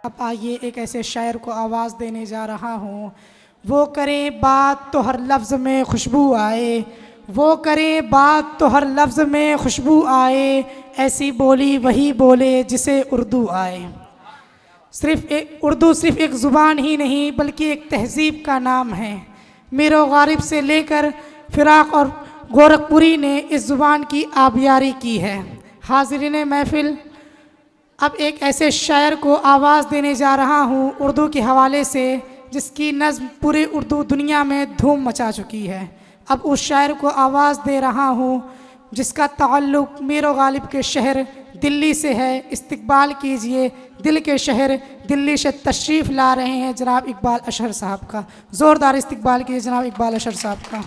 اب آئیے ایک ایسے شاعر کو آواز دینے جا رہا ہوں، وہ کرے بات تو ہر لفظ میں خوشبو آئے، وہ کرے بات تو ہر لفظ میں خوشبو آئے، ایسی بولی وہی بولے جسے اردو آئے۔ اردو صرف ایک زبان ہی نہیں بلکہ ایک تہذیب کا نام ہے۔ میر و غالب سے لے کر فراق اور گورکھپوری نے اس زبان کی آبیاری کی ہے۔ حاضرین محفل، اب ایک ایسے شاعر کو آواز دینے جا رہا ہوں اردو کے حوالے سے جس کی نظم پورے اردو دنیا میں دھوم مچا چکی ہے۔ اب اس شاعر کو آواز دے رہا ہوں جس کا تعلق میر و غالب کے شہر دلی سے ہے۔ استقبال کیجئے دل کے شہر دلی سے تشریف لا رہے ہیں جناب اقبال اشہر صاحب کا۔ زوردار استقبال کیجئے جناب اقبال اشہر صاحب کا۔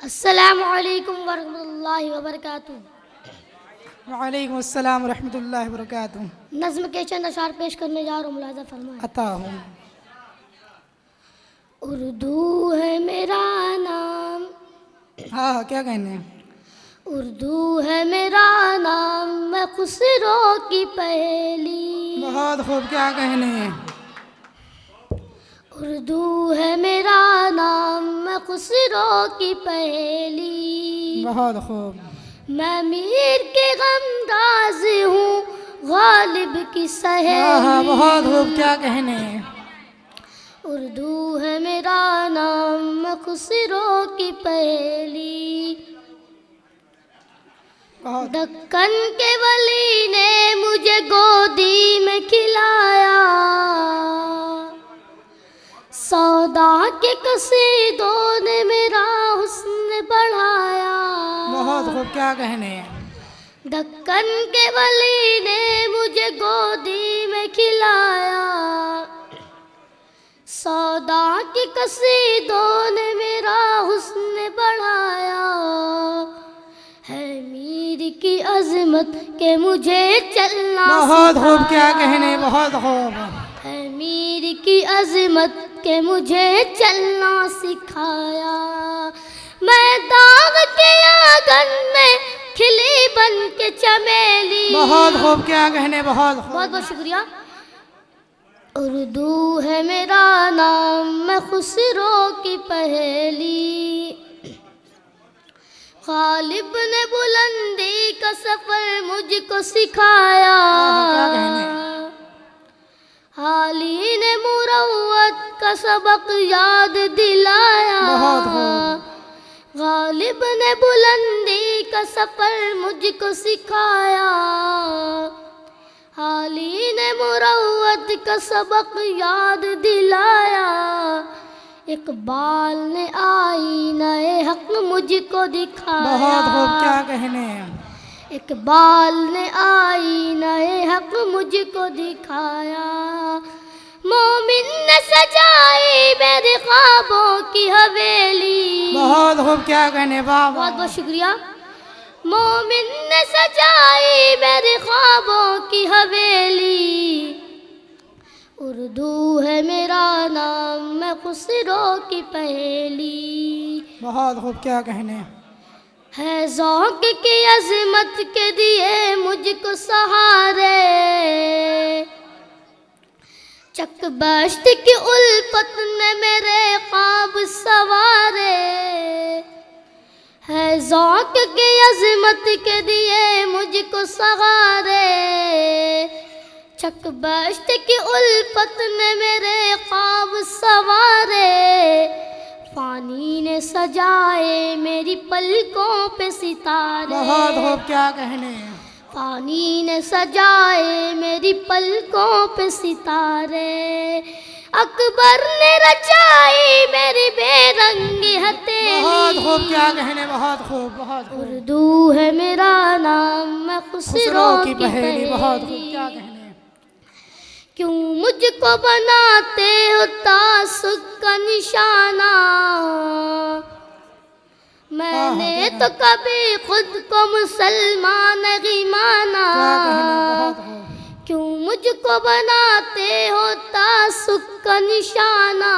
السلام علیکم ورحمۃ اللہ وبرکاتہ۔ وعلیکم السلام ورحمۃ اللہ وبرکاتہ۔ نظم کے چند اشعار پیش کرنے جا رہا ہوں، ملاحظہ فرمائیں۔ عطا ہوں۔ اردو ہے میرا نام، ہاں کیا کہنے ہیں؟ اردو ہے میرا نام، میں خسرو کی پہلی۔ بہت خوب، کیا کہنے ہیں؟ اردو ہے میرا نام، میں خسرو کی پہلی۔ بہت خوب۔ میں میر کے غمداز ہوں، غالب کی سہیلی۔ بہت خوب، کیا کہنے ہیں؟ اردو ہے میرا نام، میں خسرو کی پہیلی۔ دکن کے ولی نے مجھے گودی میں کھلایا، سودا کے قصیدوں نے میرا حسن بڑھایا۔ بہت خوب، کیا کہنے ہیں؟ دکن کے ولی نے مجھے گودی میں کھلایا، سودا کی قصیدوں نے میرا حسن بڑھایا۔ ہے میر کی عظمت کہ مجھے چلنا بہت خوب، سکھایا۔ کیا کہنے؟ بہت خوب۔ ہے میر کی عظمت کہ مجھے چلنا سکھایا۔ میں داغ کے آنگن میں کھلی بن کے چمیلی۔ بہت خوب، کیا کہنے؟ بہت خوب۔ بہت بہت شکریہ۔ اردو ہے میرا نام، میں خسرو کی پہیلی۔ غالب نے بلندی کا سفر مجھ کو سکھایا، حالی نے مروت کا سبق یاد دلایا۔ غالب نے بلندی کا سفر مجھ کو سکھایا، حالی نے مروت کا سبق یاد دلایا۔ اقبال نے آئینہ حق مجھ کو دکھایا۔ بہت خوب، کیا کہنے ہیں؟ اقبال نے آئینہ حق مجھ کو دکھایا۔ مومن نے سجائی میرے خوابوں کی حویلی۔ بہت خوب، کیا کہنے؟ بابا بہت بہت شکریہ۔ مومن نے سجائی میرے خوابوں کی حویلی۔ اردو ہے میرا نام، میں خسرو کی پہیلی۔ بہت خوب، کیا کہنے؟ ہے ذوق کی عظمت کے دیے مجھ کو سہارے، چک بشت کی الفت نے میرے خواب سوارے۔ ہے ذوق کی عظمت کے دیے مجھ کو سہارے، چک بشت کی الفت نے میرے خواب سوارے۔ فانی نے سجائے میری پلکوں پہ ستارے۔ بہت خوب، کیا کہنے؟ فانی نے سجائے میری پلکوں پہ ستارے۔ اکبر نے رچائی میری بے رنگی ہتھیلی۔ بہت خوب، کیا کہنے؟ بہت خوب، بہت خوب۔ اردو ہے میرا نام، میں خسرو کی پہیلی۔ بہت خوب، کیا کہنے؟ کیوں مجھ کو بناتے ہو تعصب کا نشانہ، میں نے تو کبھی خود کو مسلمان نہیں مانا۔ کیوں مجھ کو بناتے ہو تعصب کا نشانہ،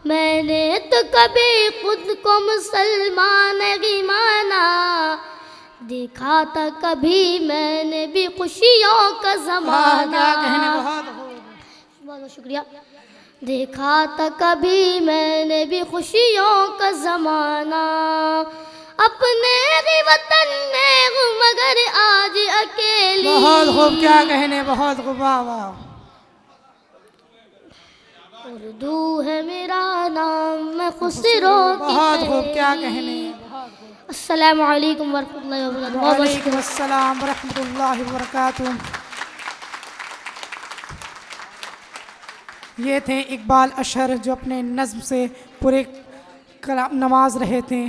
میں نے تو کبھی خود کو مسلمان نہیں مانا۔ دیکھا تھا کبھی میں نے بھی خوشیوں کا زمانہ کیا کہنے بہت خوب بہت بہت شکریہ دیکھا تھا کبھی میں نے بھی خوشیوں کا زمانہ اپنے ہی وطن میں ہوں مگر آج اکیلی بہت خوب کیا کہنے بہت خوب واہ واہ اردو ہے میرا نام میں خسرو کی بہت خوب کیا پہلی کہنے السلام علیکم ورحمۃ اللہ وبرکاتہ بہت بہت وعلیکم شکریہ السلام ورحمۃ اللہ وبرکاتہ یہ تھے اقبال اشہر جو اپنے نظم سے پورے کلام نواز رہے تھے